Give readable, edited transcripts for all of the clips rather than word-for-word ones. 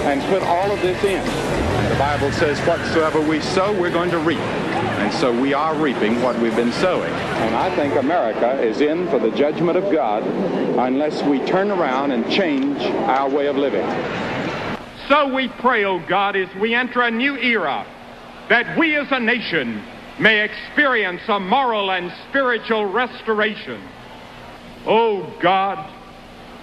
and put all of this in. The Bible says whatsoever we sow, we're going to reap. And so we are reaping what we've been sowing. And I think America is in for the judgment of God unless we turn around and change our way of living. So we pray, O God, as we enter a new era, that we as a nation may experience a moral and spiritual restoration. O God,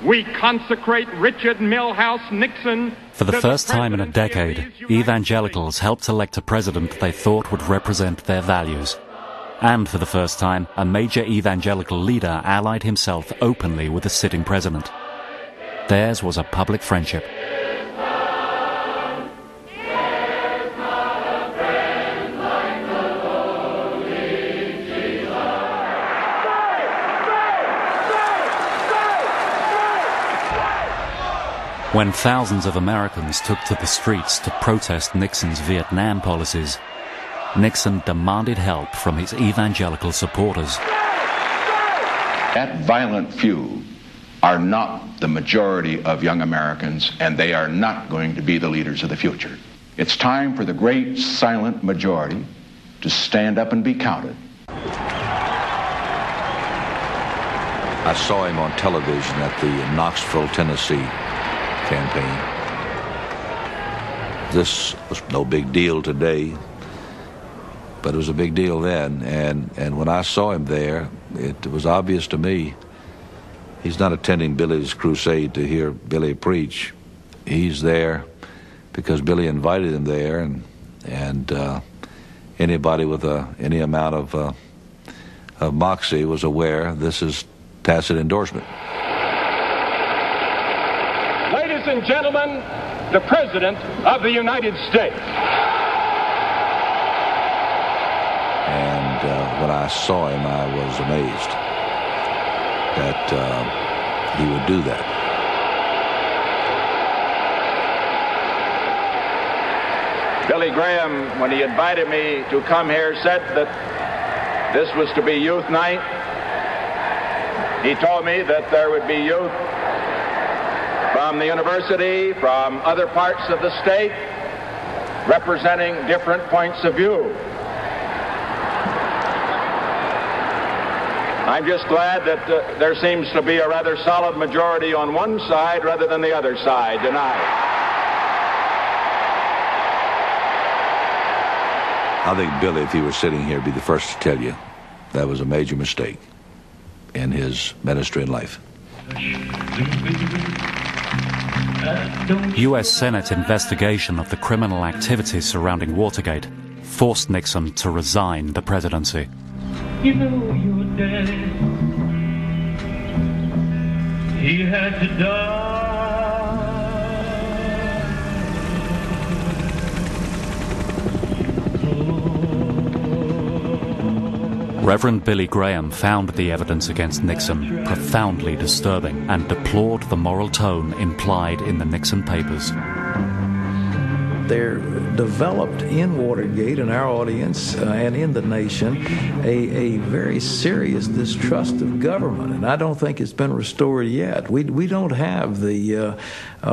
we consecrate Richard Milhouse Nixon. For the first time in a decade, evangelicals helped elect a president they thought would represent their values. And for the first time, a major evangelical leader allied himself openly with the sitting president. Theirs was a public friendship. When thousands of Americans took to the streets to protest Nixon's Vietnam policies, Nixon demanded help from his evangelical supporters. That violent few are not the majority of young Americans, and they are not going to be the leaders of the future. It's time for the great silent majority to stand up and be counted. I saw him on television at the Knoxville, Tennessee campaign. This was no big deal today, but it was a big deal then. And when I saw him there, it was obvious to me he's not attending Billy's crusade to hear Billy preach. He's there because Billy invited him there, and anybody with any amount of moxie was aware this is tacit endorsement. Ladies and gentlemen, the President of the United States. And when I saw him, I was amazed that he would do that. Billy Graham, when he invited me to come here, said that this was to be youth night. He told me that there would be youth from the university, from other parts of the state, representing different points of view. I'm just glad that there seems to be a rather solid majority on one side rather than the other side tonight. I think Billy, if he were sitting here, would be the first to tell you that was a major mistake in his ministry and life. U.S. Senate investigation of the criminal activities surrounding Watergate forced Nixon to resign the presidency. You know your daddy, he had to die. Reverend Billy Graham found the evidence against Nixon profoundly disturbing and deplored the moral tone implied in the Nixon papers. There developed in Watergate, in our audience and in the nation, a very serious distrust of government, and I don't think it's been restored yet. We don't have the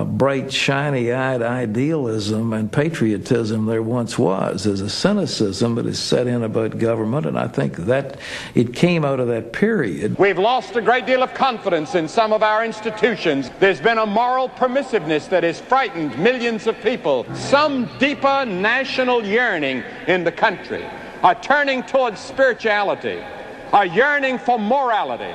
bright, shiny-eyed idealism and patriotism there once was. There's a cynicism that is set in about government, and I think that it came out of that period. We've lost a great deal of confidence in some of our institutions. There's been a moral permissiveness that has frightened millions of people. Some deeper national yearning in the country, a turning towards spirituality, a yearning for morality.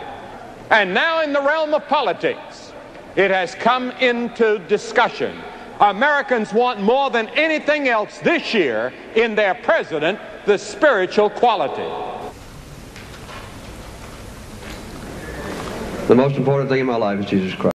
And now in the realm of politics, it has come into discussion. Americans want more than anything else this year in their president the spiritual quality. The most important thing in my life is Jesus Christ.